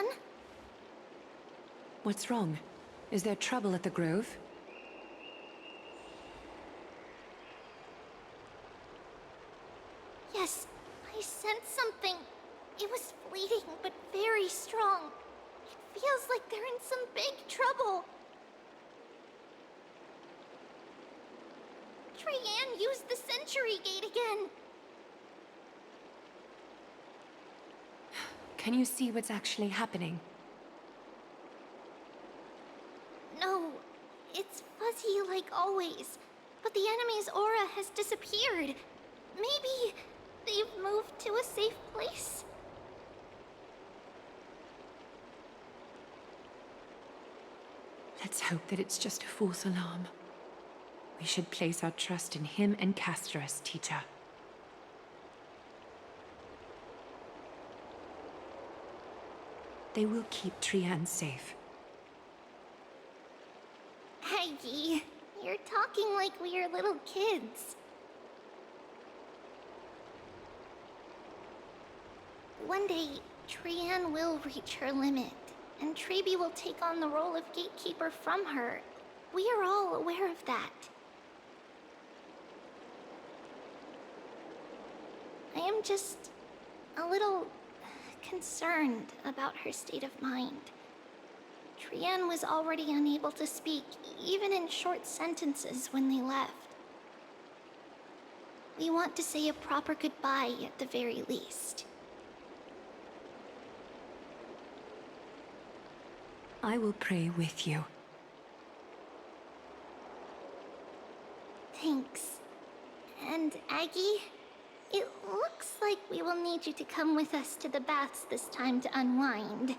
Trian? What's wrong? Is there trouble at the grove? Yes, I sensed something. It was fleeting, but very strong. It feels like they're in some big trouble. Trian used the Century Gate again. Can you see what's actually happening? No, it's fuzzy like always, but the enemy's aura has disappeared. Maybe they've moved to a safe place? Let's hope that it's just a false alarm. We should place our trust in him and Castorus, teacher. They will keep Trian safe. Aggie, you're talking like we are little kids. One day, Trian will reach her limit, and Trebi will take on the role of gatekeeper from her. We are all aware of that. I am just a little concerned about her state of mind. Trian was already unable to speak, even in short sentences when they left. We want to say a proper goodbye at the very least. I will pray with you. Thanks. And Aggie, it looks like we will need you to come with us to the baths this time to unwind.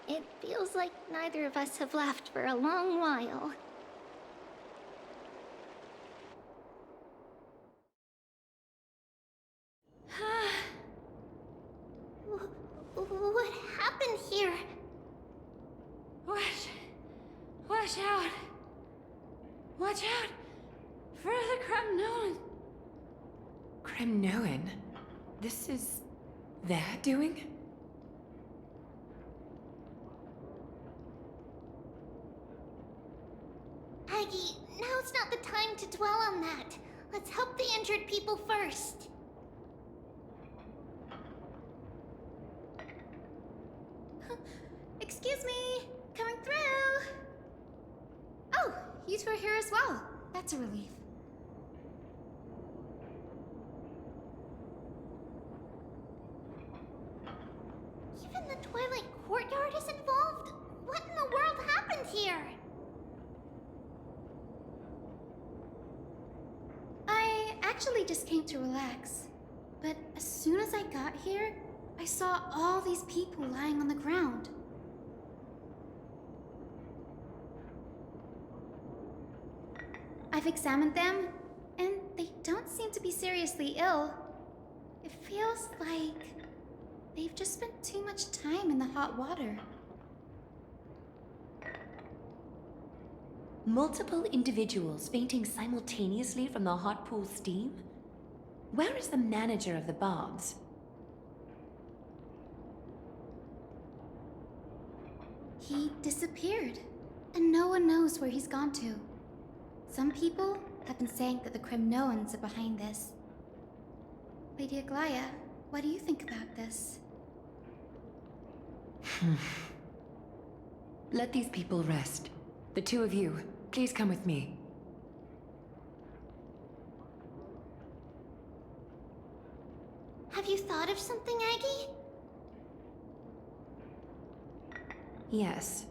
It feels like neither of us have laughed for a long while. What happened here? Watch out! Watch out for the Kremnoan! Kremnoan? This is their doing? Aggie, now's not the time to dwell on that. Let's help the injured people first. Excuse me! Coming through! Oh, you two are here as well. That's a relief. Even the Twilight Courtyard is involved? What in the world happened here? I actually just came to relax. But as soon as I got here, I saw all these people lying on the ground. I've examined them, and they don't seem to be seriously ill. It feels like they've just spent too much time in the hot water. Multiple individuals fainting simultaneously from the hot pool steam? Where is the manager of the baths? He disappeared, and no one knows where he's gone to. Some people have been saying that the Kremnoans are behind this. Lady Aglaya, what do you think about this? Let these people rest. The two of you, please come with me. Have you thought of something, Aggie? Yes.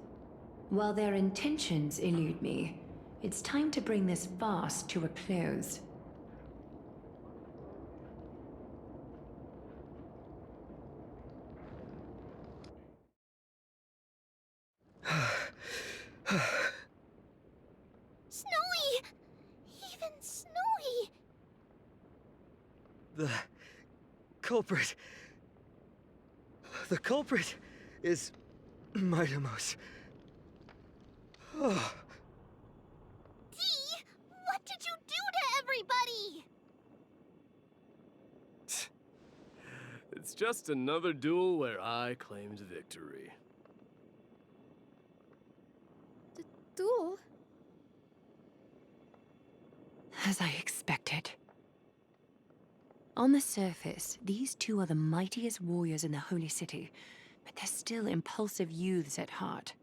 While their intentions elude me, it's time to bring this farce to a close. Snowy! Even Snowy! The culprit is Mightimos. Oh. Dee! What did you do to everybody? It's just another duel where I claimed victory. Duel? As I expected. On the surface, these two are the mightiest warriors in the Holy City, but they're still impulsive youths at heart.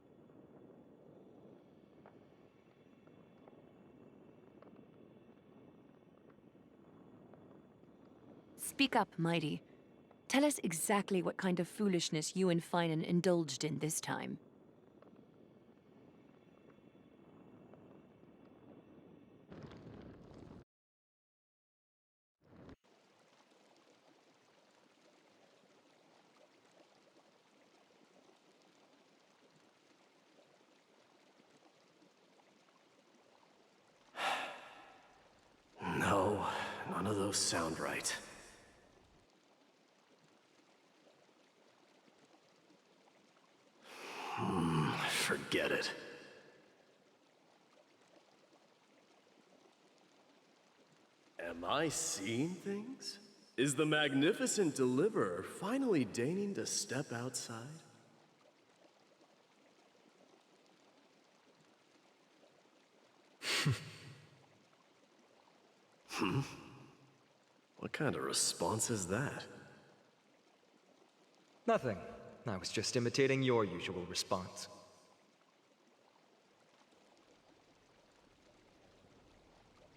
Speak up, Mighty. Tell us exactly what kind of foolishness you and Finan indulged in this time. No, none of those sound right. Forget it. Am I seeing things? Is the magnificent deliverer finally deigning to step outside? What kind of response is that? Nothing. I was just imitating your usual response.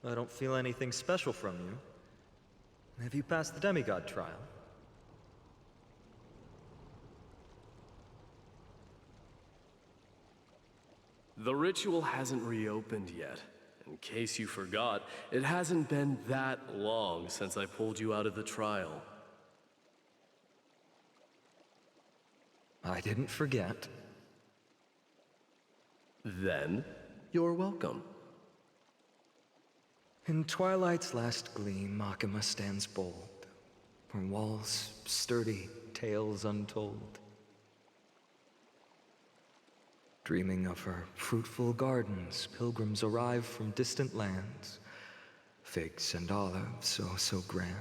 I don't feel anything special from you. Have you passed the demigod trial? The ritual hasn't reopened yet. In case you forgot, it hasn't been that long since I pulled you out of the trial. I didn't forget. Then, you're welcome. In twilight's last gleam, Makima stands bold. Her walls sturdy, tales untold. Dreaming of her fruitful gardens, pilgrims arrive from distant lands. Figs and olives, oh so grand.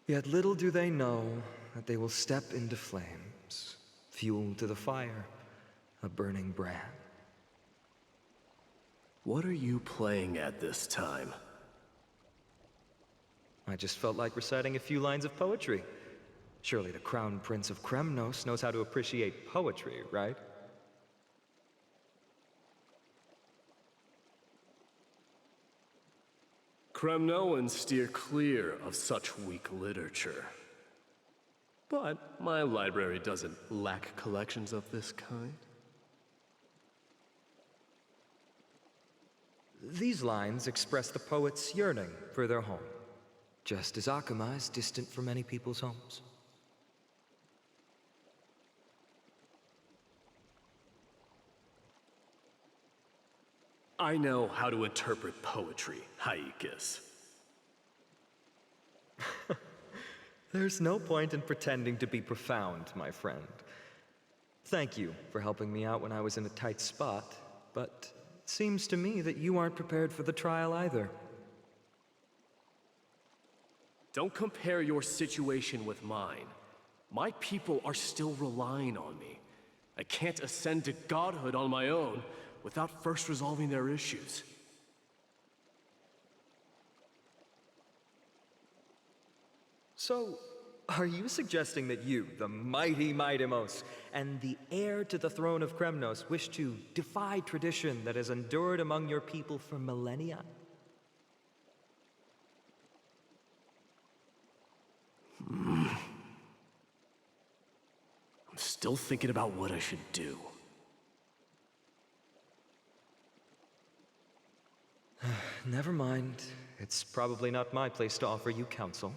Yet little do they know that they will step into flames, fuel to the fire, a burning brand. What are you playing at this time? I just felt like reciting a few lines of poetry. Surely the Crown Prince of Kremnos knows how to appreciate poetry, right? Kremnoans steer clear of such weak literature. But my library doesn't lack collections of this kind. These lines express the poet's yearning for their home, just as Akama is distant from many people's homes. I know how to interpret poetry, Haikis. There's no point in pretending to be profound, my friend. Thank you for helping me out when I was in a tight spot, but it seems to me that you aren't prepared for the trial either. Don't compare your situation with mine. My people are still relying on me. I can't ascend to godhood on my own without first resolving their issues. So, are you suggesting that you, the mighty Mightimos, and the heir to the throne of Kremnos, wish to defy tradition that has endured among your people for millennia? I'm still thinking about what I should do. Never mind. It's probably not my place to offer you counsel.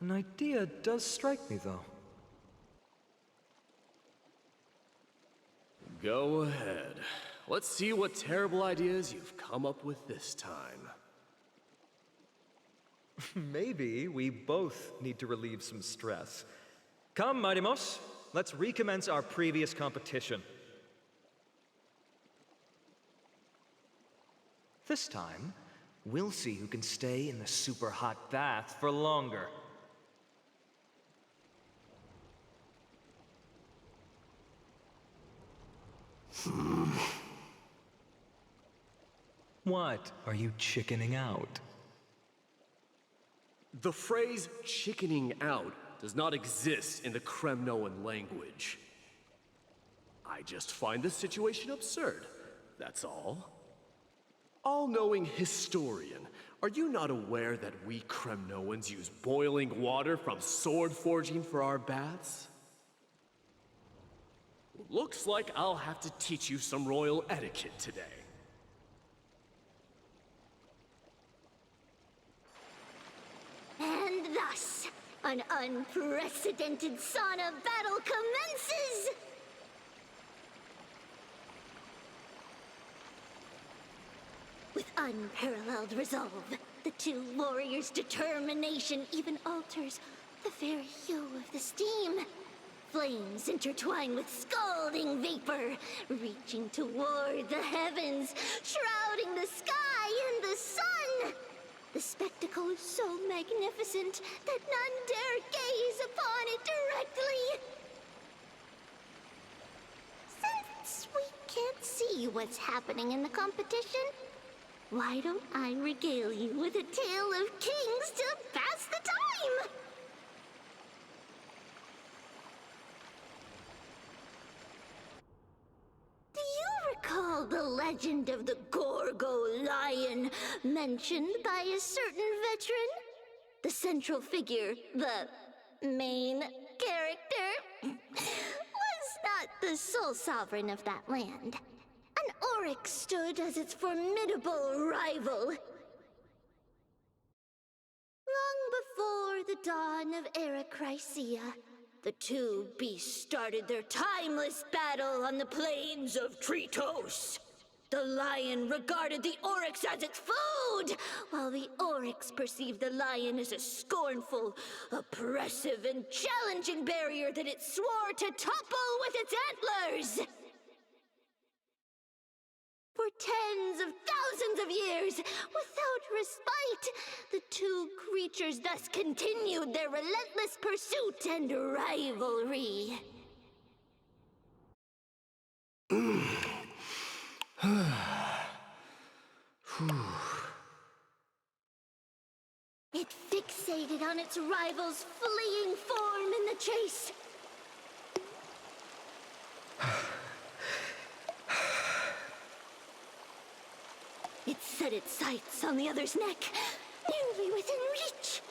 An idea does strike me, though. Go ahead. Let's see what terrible ideas you've come up with this time. Maybe we both need to relieve some stress. Come, Mightimos, let's recommence our previous competition. This time, we'll see who can stay in the super hot bath for longer. What? Are you chickening out? The phrase chickening out does not exist in the Kremnoan language. I just find the situation absurd, that's all. All-knowing historian, are you not aware that we Kremnoans use boiling water from sword forging for our baths? Looks like I'll have to teach you some royal etiquette today. And thus, an unprecedented sauna battle commences! With unparalleled resolve, the two warriors' determination even alters the very hue of the steam. Flames intertwine with scalding vapor, reaching toward the heavens, shrouding the sky and the sun. The spectacle is so magnificent that none dare gaze upon it directly. Since we can't see what's happening in the competition, why don't I regale you with a tale of kings to pass the time? Do you recall the legend of the Gorgo lion mentioned by a certain veteran? The central figure, the main character, was not the sole sovereign of that land. An oryx stood as its formidable rival. Long before the dawn of Era Chrysia, the two beasts started their timeless battle on the plains of Tritos. The lion regarded the oryx as its food, while the oryx perceived the lion as a scornful, oppressive, and challenging barrier that it swore to topple with its antlers. For tens of thousands of years, without respite, the two creatures thus continued their relentless pursuit and rivalry. It fixated on its rival's fleeing form in the chase. It set its sights on the other's neck, nearly within reach.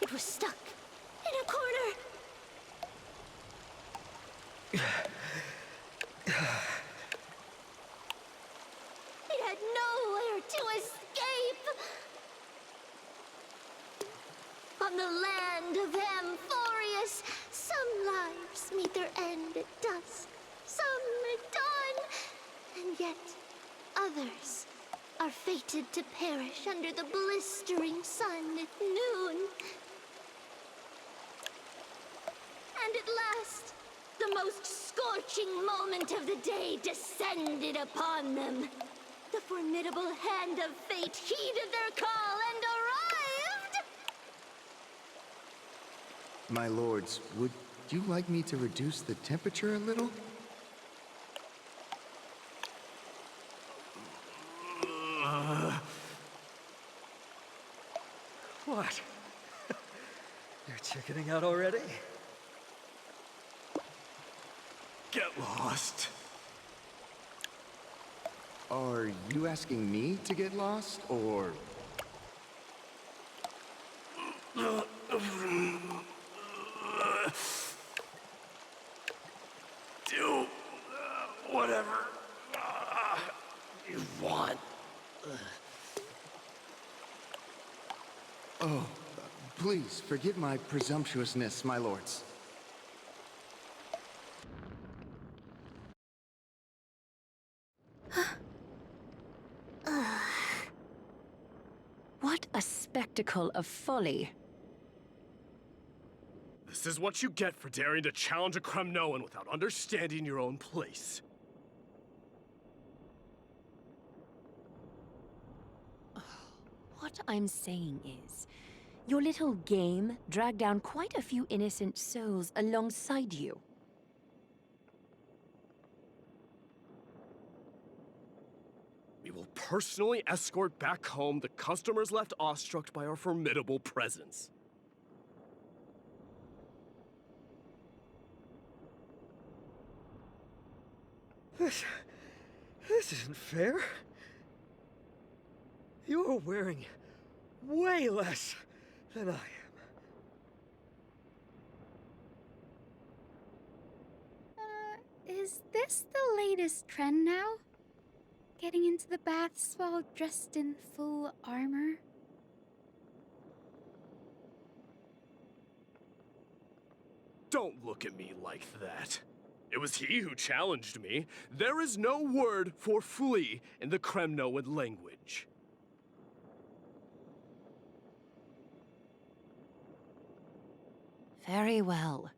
It was stuck in a corner. It had nowhere to escape. On the land of Amphoreus, some lives meet their end at dusk, some at dawn, and yet others are fated to perish under the blistering sun at noon. And at last, the most scorching moment of the day descended upon them. The formidable hand of fate heeded their call and arrived! My lords, would you like me to reduce the temperature a little? What? You're chickening out already? Get lost. Are you asking me to get lost, or...? Do whatever you want. Oh, please forgive my presumptuousness, my lords. What a spectacle of folly. The This is what you get for daring to challenge a Kremnoan without understanding your own place. What I'm saying is, your little game dragged down quite a few innocent souls alongside you. We will personally escort back home the customers left awestruck by our formidable presence. This isn't fair. You're wearing way less than I am. Is this the latest trend now? Getting into the baths while dressed in full armor? Don't look at me like that. It was he who challenged me. There is no word for flee in the Kremnoan language. Very well.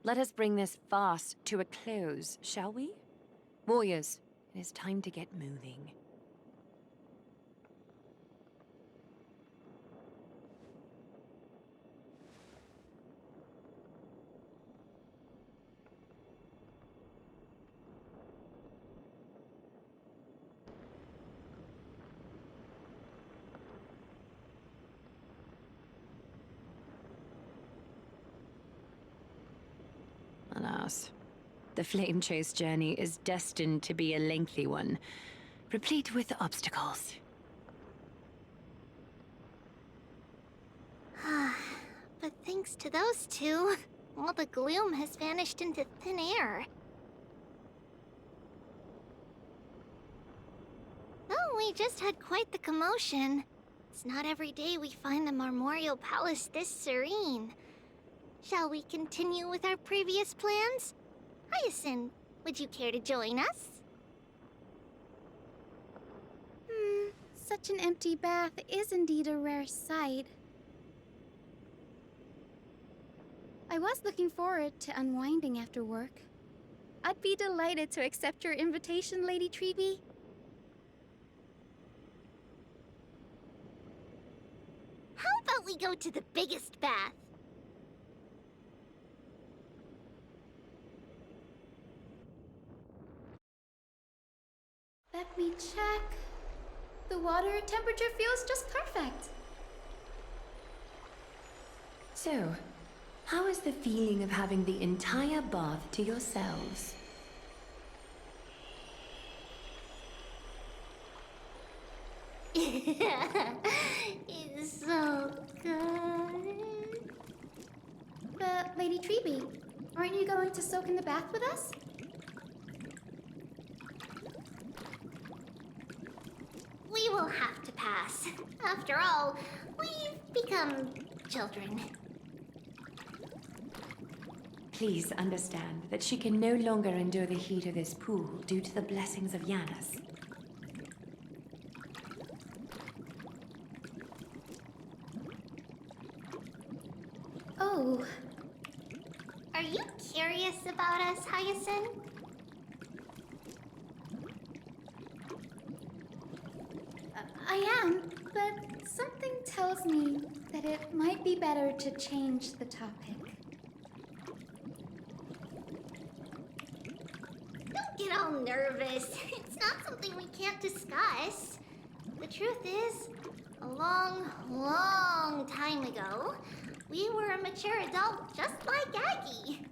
Let us bring this farce to a close, shall we? Warriors, it is time to get moving. Alas, the flame chase journey is destined to be a lengthy one, replete with obstacles. But thanks to those two, all the gloom has vanished into thin air. Well, we just had quite the commotion. It's not every day we find the Marmoreal Palace this serene. Shall we continue with our previous plans? Hyacinth, would you care to join us? Such an empty bath is indeed a rare sight. I was looking forward to unwinding after work. I'd be delighted to accept your invitation, Lady Treeby. How about we go to the biggest bath? Let me check. The water temperature feels just perfect. So, how is the feeling of having the entire bath to yourselves? It's so good. But, Lady Treeby, aren't you going to soak in the bath with us? We will have to pass. After all, we've become children. Please understand that she can no longer endure the heat of this pool due to the blessings of Yanis. Oh, Are you curious about us, Hyacinth? I am, but something tells me that it might be better to change the topic. Don't get all nervous. It's not something we can't discuss. The truth is, a long, long time ago, we were a mature adult just like Aggie.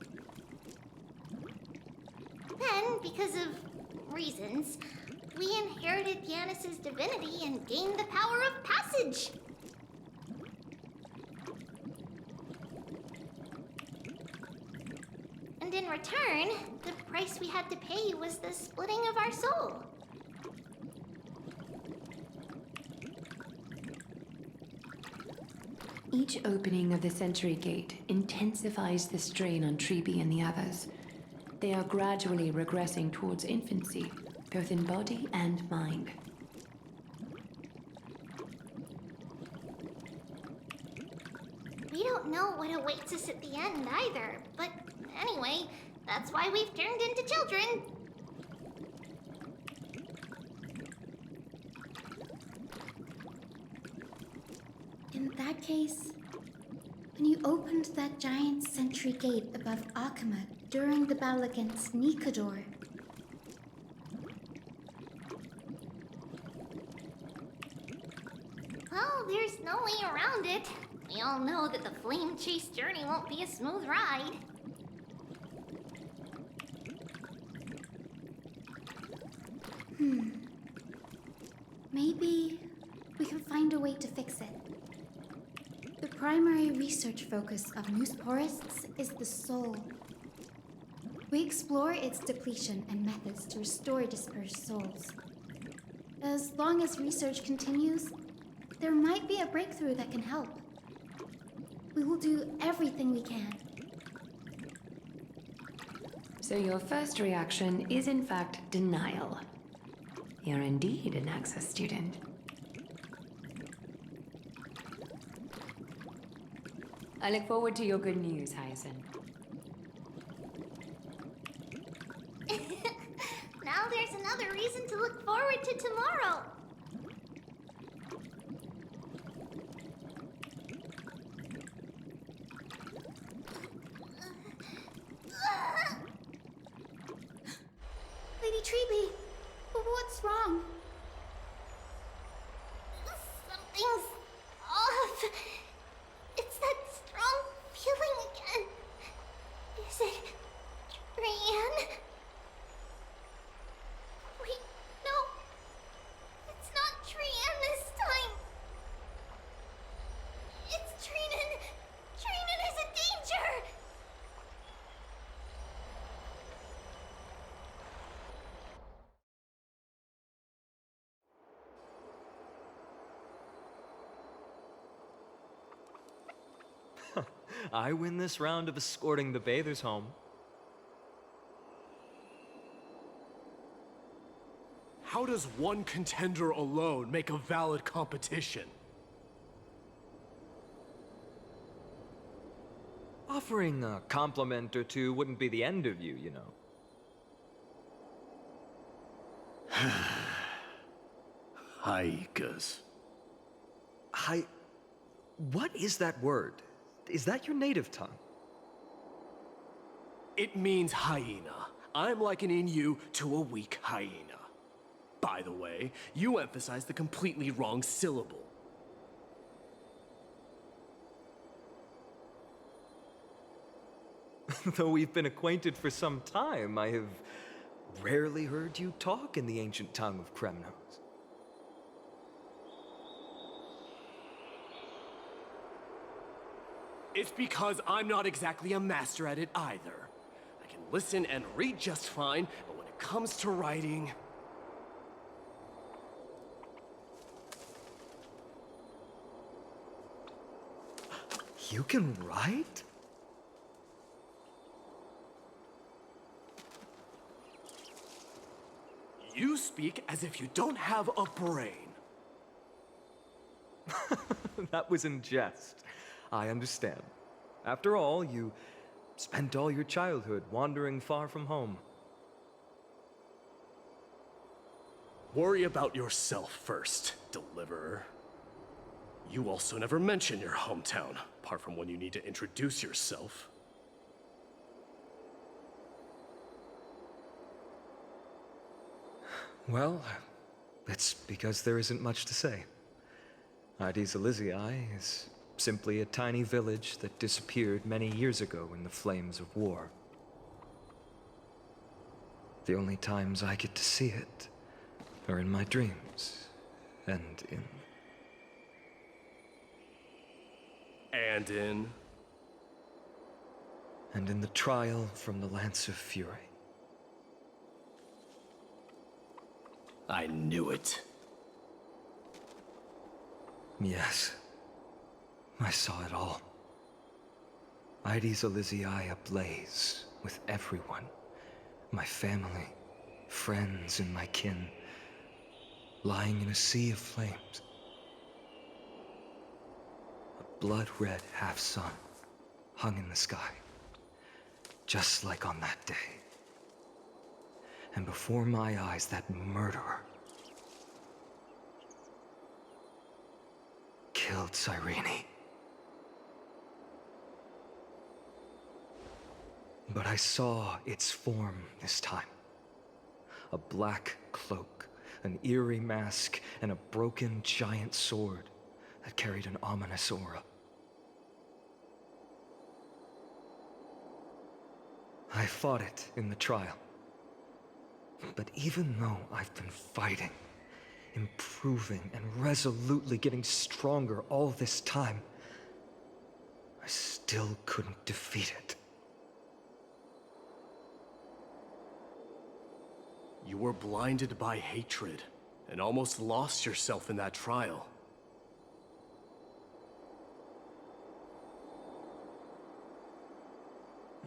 Then, because of reasons, we inherited Yanis's divinity and gained the power of passage. And in return, the price we had to pay was the splitting of our soul. Each opening of the Century Gate intensifies the strain on Treeby and the others. They are gradually regressing towards infancy, both in body and mind. We don't don't know what awaits us at the end either, but anyway, that's why we've turned into children. In that case, when you opened that giant sentry gate above Akama during the battle against Nikador, Well, there's no way around it. We all know that the flame chase journey won't be a smooth ride. maybe we can find a way to fix it. The primary research focus of Amphoreus is the soul. We explore its depletion and methods to restore dispersed souls. As long as research continues, there might be a breakthrough that can help. We will do everything we can. So your first reaction is in fact denial. You're indeed an Access student. I look forward to your good news, Hyacinth. Now there's another reason to look forward to tomorrow. Lady Treeby, what's wrong? Something's off. It's that strong feeling again. Is it Trian? Wait, no. It's not Trian this time. It's Trinan. Trinan is a danger. I win this round of escorting the bathers home. How does one contender alone make a valid competition? Offering a compliment or two wouldn't be the end of you, you know. Haikas. What is that word? Is that your native tongue? It means hyena. I'm likening you to a weak hyena. By the way, you emphasized the completely wrong syllable. Though we've been acquainted for some time, I have rarely heard you talk in the ancient tongue of Kremnos. It's because I'm not exactly a master at it either. I can listen and read just fine, but when it comes to writing... You can write? You speak as if you don't have a brain. That was in jest. I understand. After all, you spent all your childhood wandering far from home. Worry about yourself first, Deliverer. You also never mention your hometown, apart from when you need to introduce yourself. Well, it's because there isn't much to say. Ides Elysiae is simply a tiny village that disappeared many years ago in the flames of war. The only times I get to see it are in my dreams, and in... And in the trial from the Lance of Fury. I knew it. Yes. I saw it all. Ides Elysiae ablaze with everyone. My family, friends, and my kin. Lying in a sea of flames. A blood-red half-sun hung in the sky, just like on that day. And before my eyes, that murderer killed Cyrene. But I saw its form this time. A black cloak, an eerie mask, and a broken giant sword that carried an ominous aura. I fought it in the trial. But even though I've been fighting, improving, and resolutely getting stronger all this time, I still couldn't defeat it. You were blinded by hatred and almost lost yourself in that trial.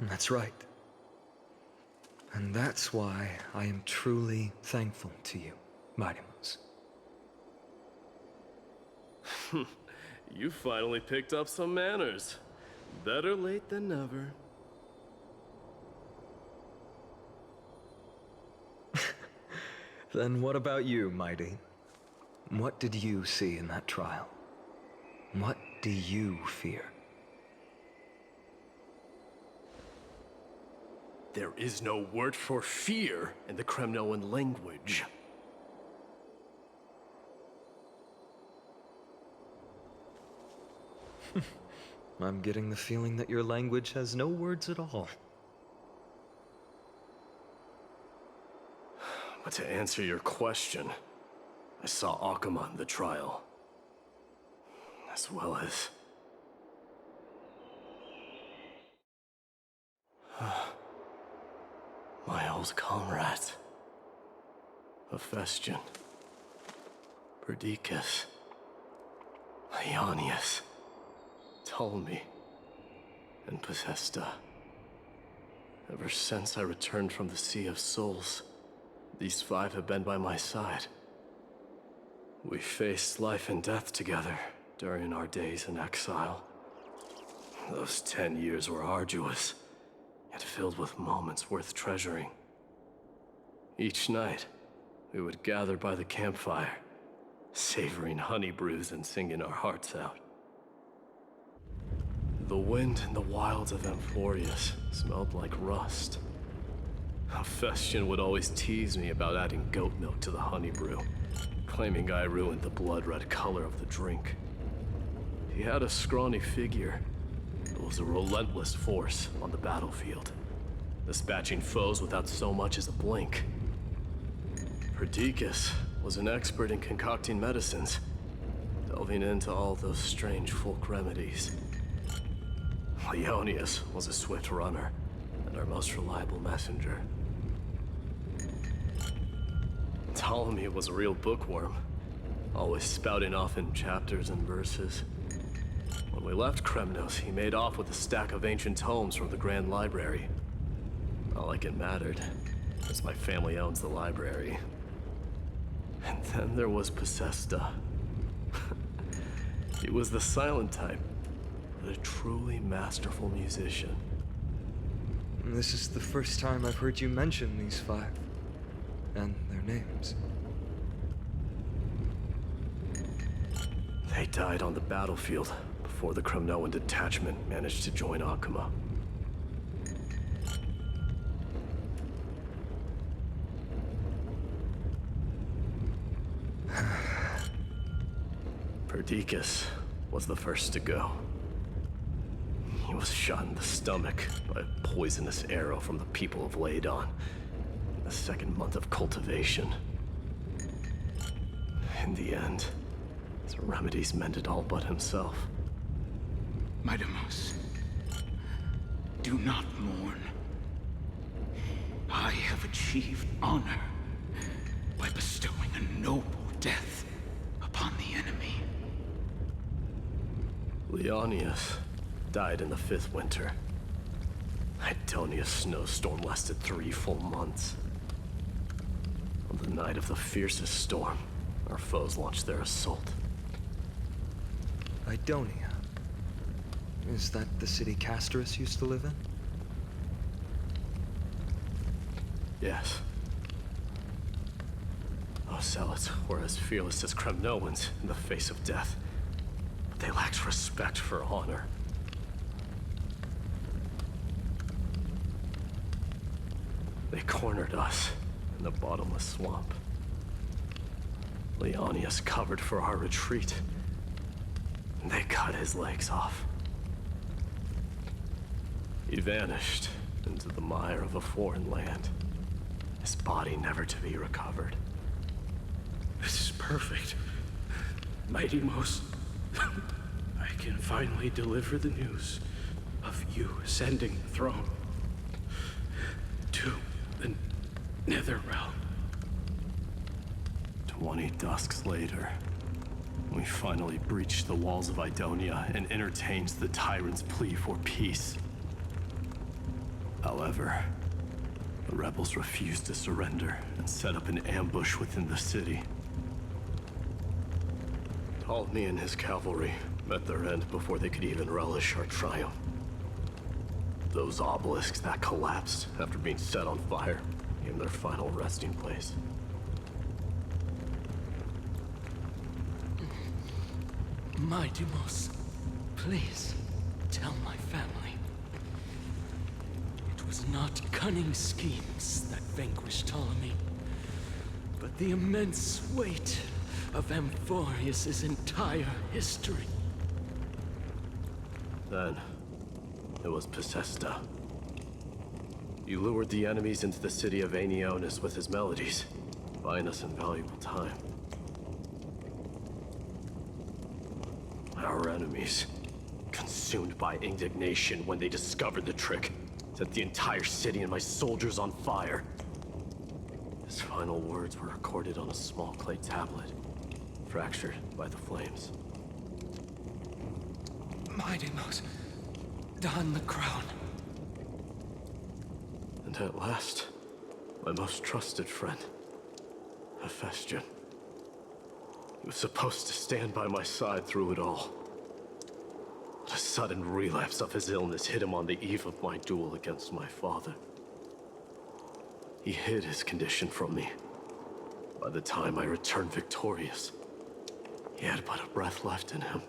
That's right. And that's why I am truly thankful to you, Mightymouse. You finally picked up some manners. Better late than never. Then what about you, Mighty? What did you see in that trial? What do you fear? There is no word for fear in the Kremnoan language. I'm getting the feeling that your language has no words at all. But to answer your question, I saw Akuma in the trial. As well as... my old comrades. Hephaestion, Perdiccas, Ionius, Ptolemy, and Possesta. Ever since I returned from the Sea of Souls, these five have been by my side. We faced life and death together during our days in exile. Those 10 years were arduous, yet filled with moments worth treasuring. Each night, we would gather by the campfire, savoring honey brews and singing our hearts out. The wind in the wilds of Amphoreus smelled like rust. Hephaestion would always tease me about adding goat milk to the honey brew, claiming I ruined the blood-red color of the drink. He had a scrawny figure, but was a relentless force on the battlefield, dispatching foes without so much as a blink. Perdiccas was an expert in concocting medicines, delving into all those strange folk remedies. Ionius was a swift runner and our most reliable messenger. Ptolemy was a real bookworm, always spouting off in chapters and verses. When we left Kremnos, he made off with a stack of ancient tomes from the Grand Library. Not like it mattered, as my family owns the library. And then there was Possesta. He was the silent type, but a truly masterful musician. This is the first time I've heard you mention these five, and their names. They died on the battlefield before the Kremnoan detachment managed to join Akuma. Perdiccas was the first to go. He was shot in the stomach by a poisonous arrow from the people of Ladon in the second month of cultivation. In the end, his remedies mended all but himself. Mightymouse, do not mourn. I have achieved honor by bestowing a noble death upon the enemy. Leonius died in the 5th winter. Idonia's snowstorm lasted 3 full months. On the night of the fiercest storm, our foes launched their assault. Idonia. Is that the city Castorus used to live in? Yes. Those zealots were as fearless as Kremnoans in the face of death, but they lacked respect for honor. They cornered us in the bottomless swamp. Leonius covered for our retreat, and they cut his legs off. He vanished into the mire of a foreign land, his body never to be recovered. This is perfect. Mighty Most, I can finally deliver the news of you ascending the throne to the Nether Realm. 20 dusks later, we finally breached the walls of Idonia and entertained the tyrant's plea for peace. However, the rebels refused to surrender and set up an ambush within the city. Ptolemy and his cavalry met their end before they could even relish our triumph. Those obelisks that collapsed after being set on fire became their final resting place. Mighty Most, please tell my family. It was not cunning schemes that vanquished Ptolemy, but the immense weight of Amphoreus' entire history. Then, it was Pacesta. He lured the enemies into the city of Aenionis with his melodies, buying us invaluable time. Our enemies, consumed by indignation when they discovered the trick, set the entire city and my soldiers on fire. His final words were recorded on a small clay tablet, fractured by the flames. Mighty Most, don the crown. And at last, my most trusted friend, Hephaestion. He was supposed to stand by my side through it all. But a sudden relapse of his illness hit him on the eve of my duel against my father. He hid his condition from me. By the time I returned victorious, he had but a breath left in him.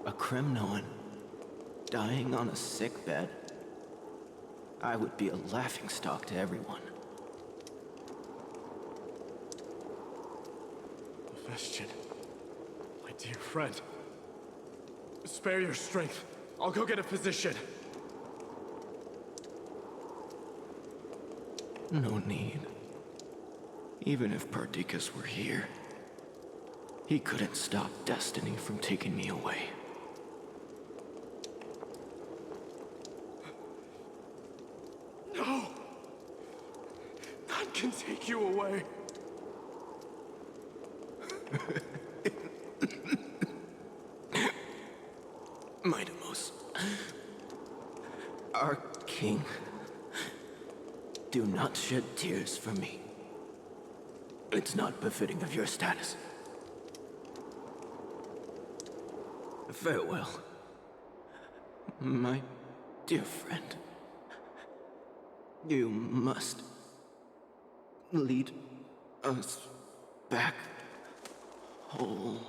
A Kremnoan dying on a sick bed? I would be a laughingstock to everyone. Hephaestion, my dear friend, spare your strength. I'll go get a physician. No need. Even if Perdiccas were here, he couldn't stop destiny from taking me away. No! None can take you away. Mightimos, our king, do not shed tears for me. It's not befitting of your status. Farewell, my dear friend. You must lead us back home.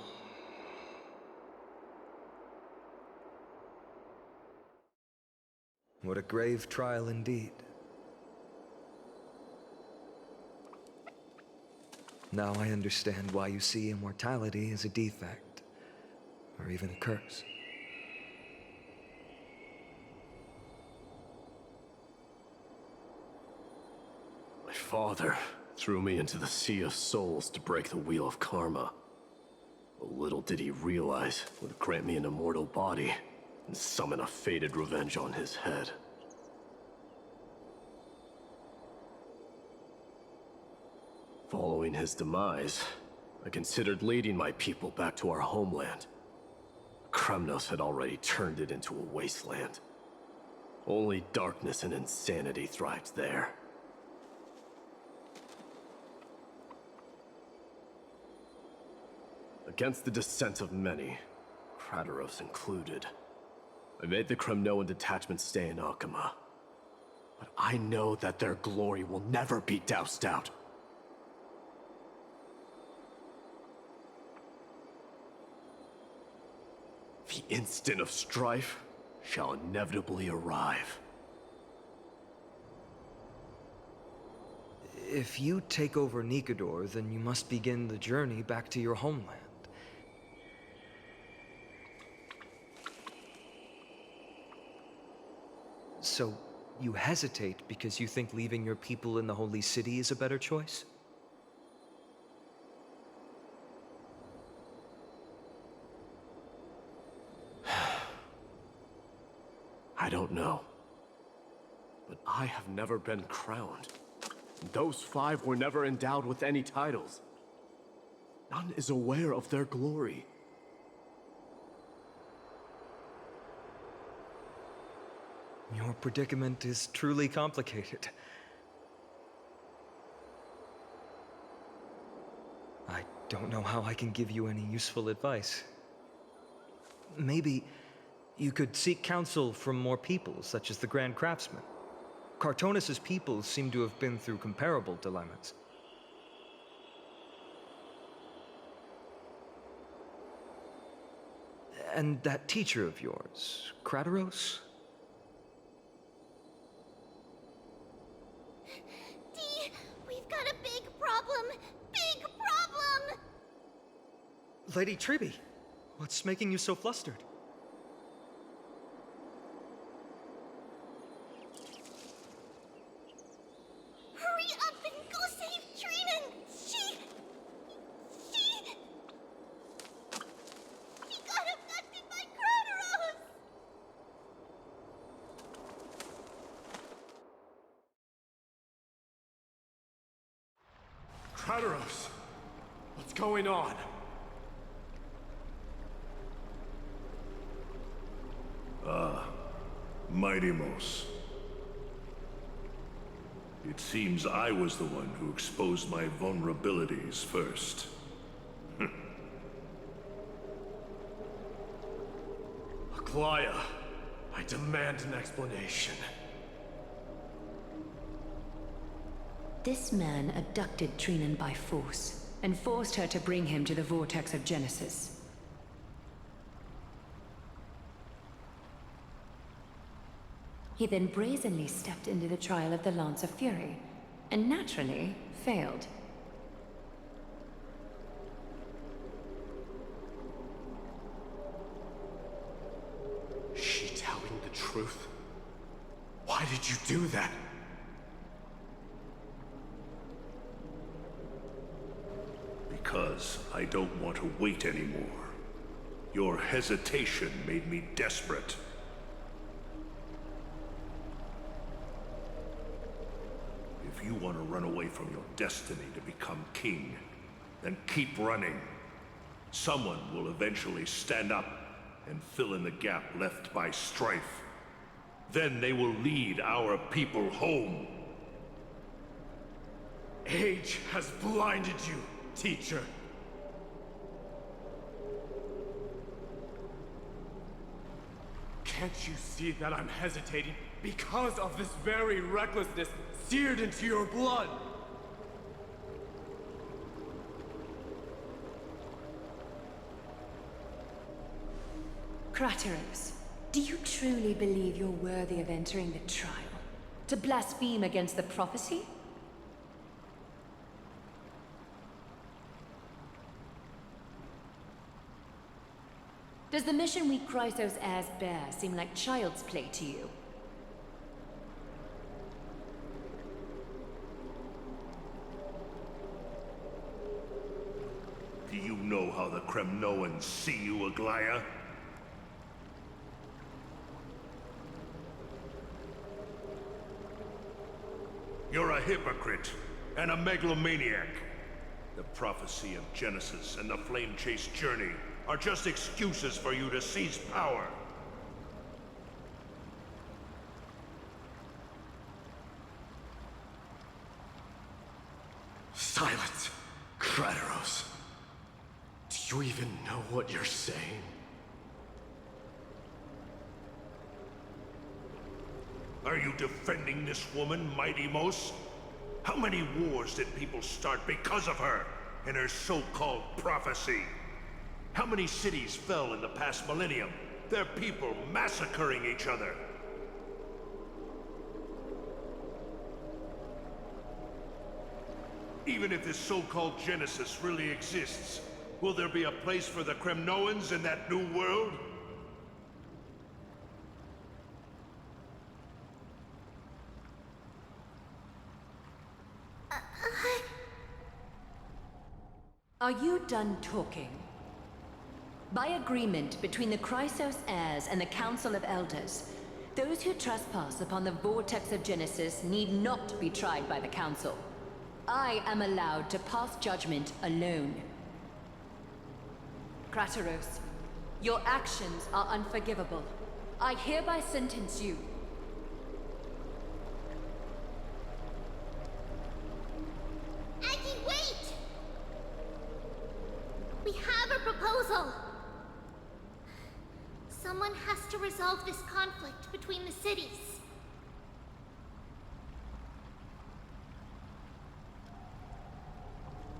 What a grave trial indeed. Now I understand why you see immortality as a defect, or even a curse. My father threw me into the sea of souls to break the wheel of karma. But little did he realize it would grant me an immortal body and summon a fated revenge on his head. Following his demise, I considered leading my people back to our homeland. Kremnos had already turned it into a wasteland. Only darkness and insanity thrived there. Against the dissent of many, Crateros included, I made the Kremnoan detachment stay in Akama. But I know that their glory will never be doused out. The instant of strife shall inevitably arrive. If you take over Nikador, then you must begin the journey back to your homeland. So, you hesitate because you think leaving your people in the Holy City is a better choice? I don't know. But I have never been crowned. Those 5 were never endowed with any titles. None is aware of their glory. Your predicament is truly complicated. I don't know how I can give you any useful advice. Maybe you could seek counsel from more people, such as the Grand Craftsman. Cartonis' people seem to have been through comparable dilemmas. And that teacher of yours, Crateros? Dee, we've got a big problem! Big problem! Lady Tribby, what's making you so flustered? Hurry up and go save Trinan! She got abducted by Crateros! Crateros! What's going on? Mightimos. It seems I was the one who exposed my vulnerabilities first. Aglaya, I demand an explanation. This man abducted Trinan by force and forced her to bring him to the vortex of Genesis. He then brazenly stepped into the trial of the Lance of Fury, and naturally failed. Is she telling the truth? Why did you do that? Because I don't want to wait anymore. Your hesitation made me desperate. If you want to run away from your destiny to become king, then keep running. Someone will eventually stand up and fill in the gap left by strife. Then they will lead our people home. Age has blinded you, teacher. Can't you see that I'm hesitating because of this very recklessness seared into your blood? Crateros, do you truly believe you're worthy of entering the trial? To blaspheme against the prophecy? Does the mission we Chrysos heirs bear seem like child's play to you? Do you know how the Kremnoans see you, Aglaya? You're a hypocrite and a megalomaniac. The prophecy of Genesis and the Flame Chase journey are just excuses for you to seize power. Silence, Crateros. Do you even know what you're saying? Are you defending this woman, Mighty Mos? How many wars did people start because of her and her so-called prophecy? How many cities fell in the past millennium? Their people massacring each other. Even if this so-called Genesis really exists, will there be a place for the Kremnoans in that new world? Are you done talking? By agreement between the Chrysos heirs and the Council of Elders, those who trespass upon the vortex of Genesis need not be tried by the Council. I am allowed to pass judgment alone. Krateros, your actions are unforgivable. I hereby sentence you. Aggie, wait! We have a proposal! Someone has to resolve this conflict between the cities.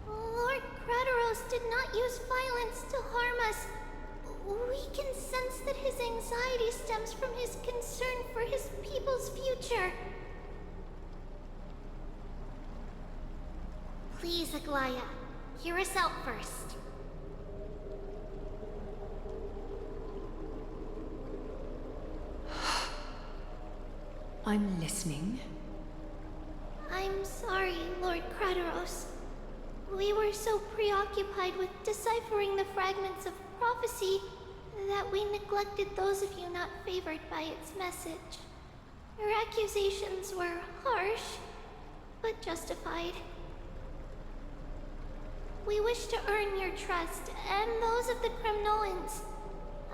Lord Krateros did not use violence to harm us. We can sense that his anxiety stems from his concern for his people's future. Please, Aglaya, hear us out first. I'm listening. I'm sorry, Lord Krateros. We were so preoccupied with deciphering the fragments of prophecy that we neglected those of you not favored by its message. Your accusations were harsh, but justified. We wish to earn your trust and those of the Kremnoans.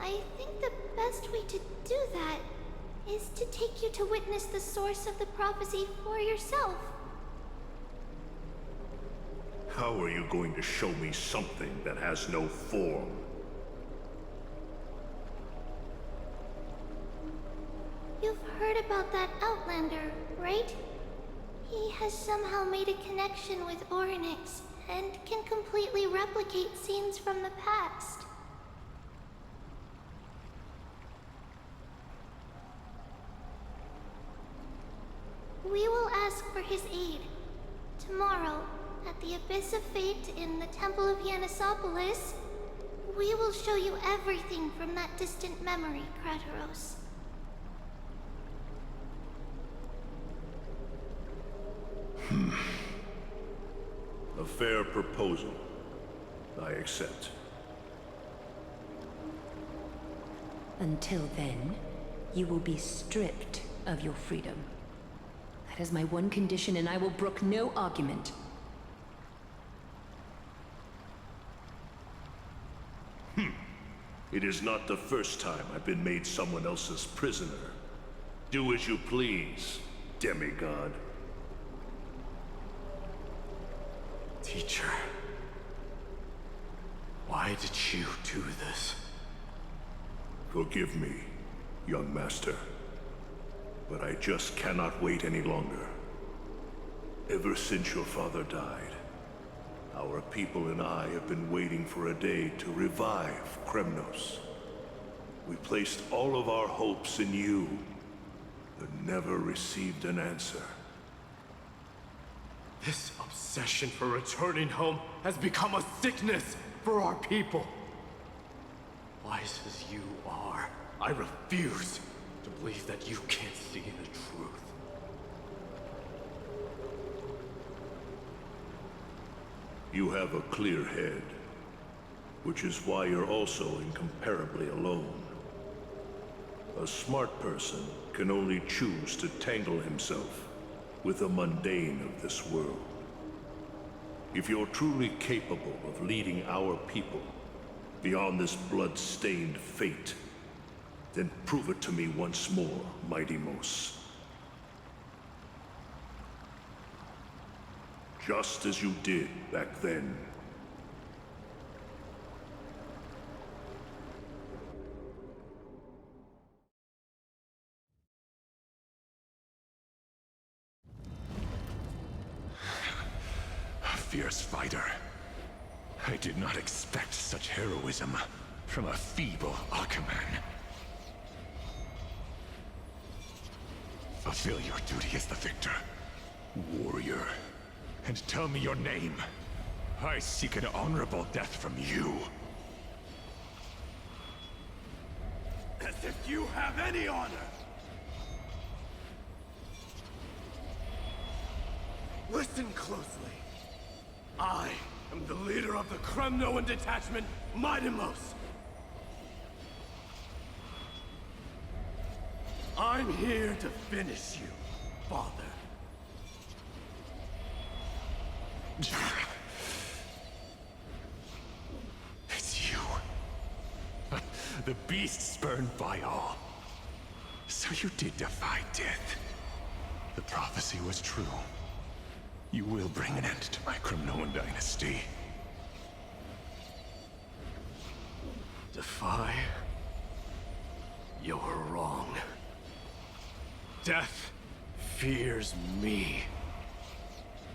I think the best way to do that is to take you to witness the source of the prophecy for yourself. How are you going to show me something that has no form? You've heard about that Outlander, right? He has somehow made a connection with Orynyx and can completely replicate scenes from the past. We will ask for his aid. Tomorrow, at the Abyss of Fate in the Temple of Yanisopolis, we will show you everything from that distant memory, Krateros. A fair proposal. I accept. Until then, you will be stripped of your freedom. That is my one condition, and I will brook no argument. It is not the first time I've been made someone else's prisoner. Do as you please, demigod. Teacher, why did you do this? Forgive me, young master. But I just cannot wait any longer. Ever since your father died, our people and I have been waiting for a day to revive Kremnos. We placed all of our hopes in you, but never received an answer. This obsession for returning home has become a sickness for our people. Wise as you are, I refuse to believe that you can't see the truth. You have a clear head, which is why you're also incomparably alone. A smart person can only choose to tangle himself with the mundane of this world. If you're truly capable of leading our people beyond this blood-stained fate, then prove it to me once more, Mighty Mos. Just as you did back then. fierce fighter. I did not expect such heroism from a feeble Aquaman. Fulfill your duty as the victor, warrior, and tell me your name. I seek an honorable death from you. As if you have any honor! Listen closely. I am the leader of the Kremnoan detachment, Midimos. I'm here to finish you, Father. It's you. The beast spurned by all. So you did defy death. The prophecy was true. You will bring an end to my Kremnoan dynasty. Defy? You're wrong. Death fears me.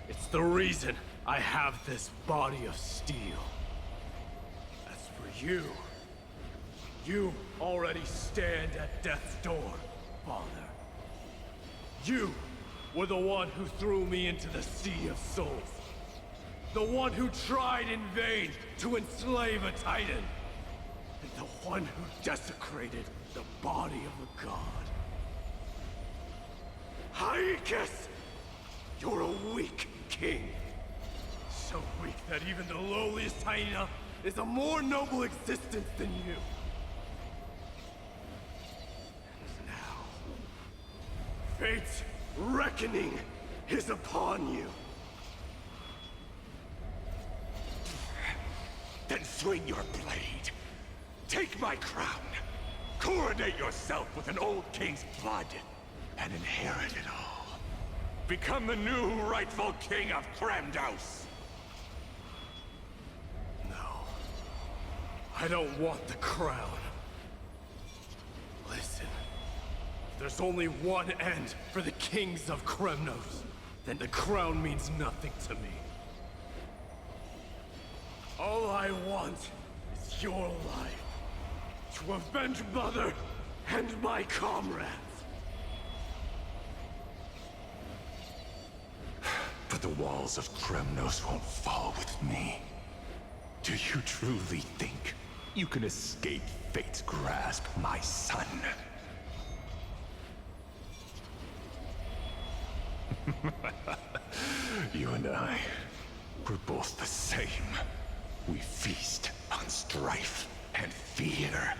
It's the reason I have this body of steel. As for you, you already stand at death's door, Father. You were the one who threw me into the Sea of Souls. The one who tried in vain to enslave a Titan. And the one who desecrated the body of a god. Hyacus! You're a weak king. So weak that even the lowliest hyena is a more noble existence than you. And now, fate's reckoning is upon you. Then swing your blade. Take my crown. Coronate yourself with an old king's blood. And inherit it all. Become the new rightful king of Kremnos. No. I don't want the crown. Listen. There's only one end for the kings of Kremnos. Then the crown means nothing to me. All I want is your life. To avenge Mother and my comrades. But the walls of Kremnos won't fall with me. Do you truly think you can escape fate's grasp, my son? You and I, we're both the same. We feast on strife and fear.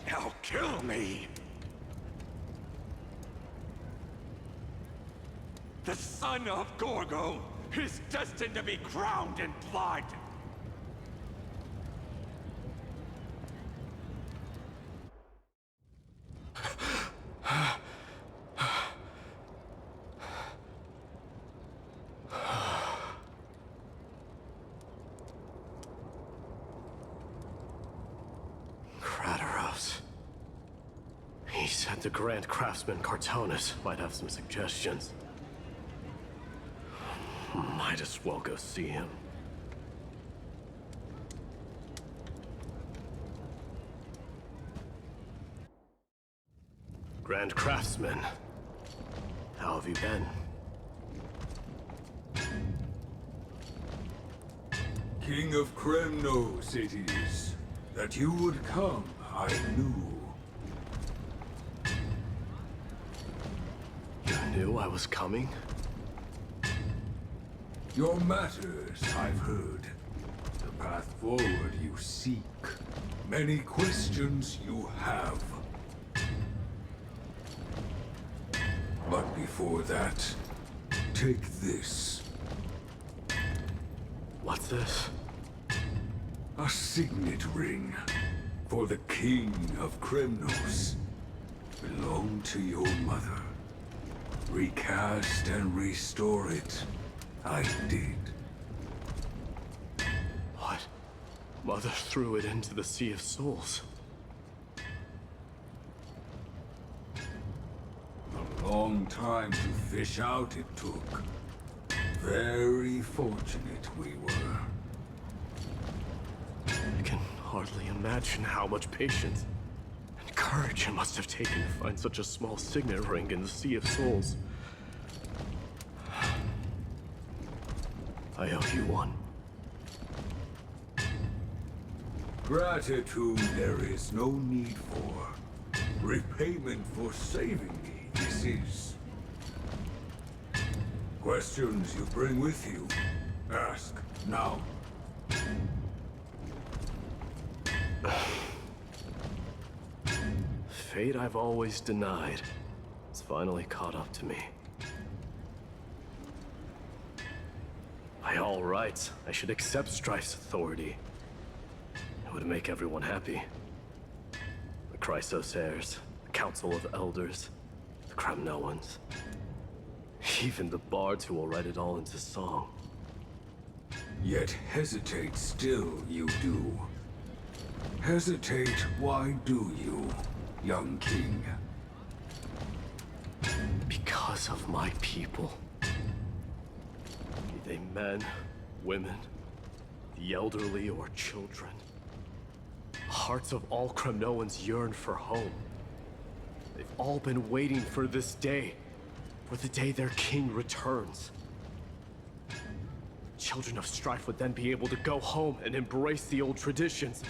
Now kill me! The son of Gorgo is destined to be crowned in blood! He said the Grand Craftsman Cartonus might have some suggestions. Might as well go see him. Grand Craftsman, how have you been? King of Kremnos it is. That you would come, I knew. You knew I was coming? Your matters, I've heard. The path forward you seek. Many questions you have. But before that, take this. What's this? A signet ring for the King of Kremnos. Belonged to your mother. Recast and restore it. I did. What? Mother threw it into the Sea of Souls. The long time to fish out it took. Very fortunate we were. I can hardly imagine how much patience and courage it must have taken to find such a small signet ring in the Sea of Souls. I owe you one. Gratitude there is no need for. Repayment for saving me, this is. Questions you bring with you, ask now. Fate I've always denied has finally caught up to me. By all rights, I should accept Strife's authority. It would make everyone happy. The Chrysos heirs, the Council of Elders, the Kremnoans. Even the bards who will write it all into song. Yet hesitate still you do. Hesitate, why do you, young king? Because of my people. Be they men, women, the elderly or children. The hearts of all Kremnoans yearn for home. They've all been waiting for this day, for the day their king returns. Children of Strife would then be able to go home and embrace the old traditions.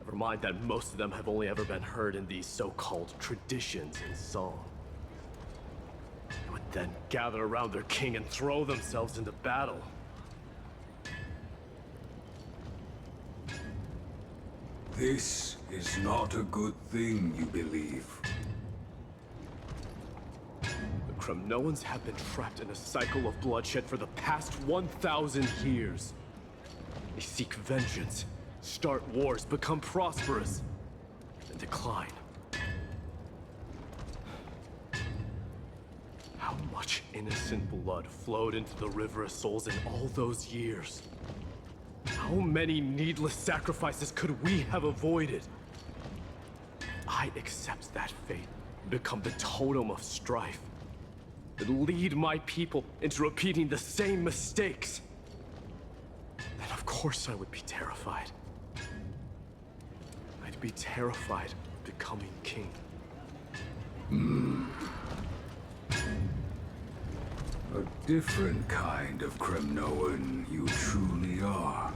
Never mind that most of them have only ever been heard in these so-called traditions in song. They would then gather around their king and throw themselves into battle. This is not a good thing, you believe. The Kremnoans have been trapped in a cycle of bloodshed for the past 1,000 years. They seek vengeance, start wars, become prosperous, and decline. How much innocent blood flowed into the River of Souls in all those years? How many needless sacrifices could we have avoided? I accept that fate and become the totem of strife, and lead my people into repeating the same mistakes. Then of course I would be terrified. I'd be terrified of becoming king. A different kind of Kremnoan you truly are.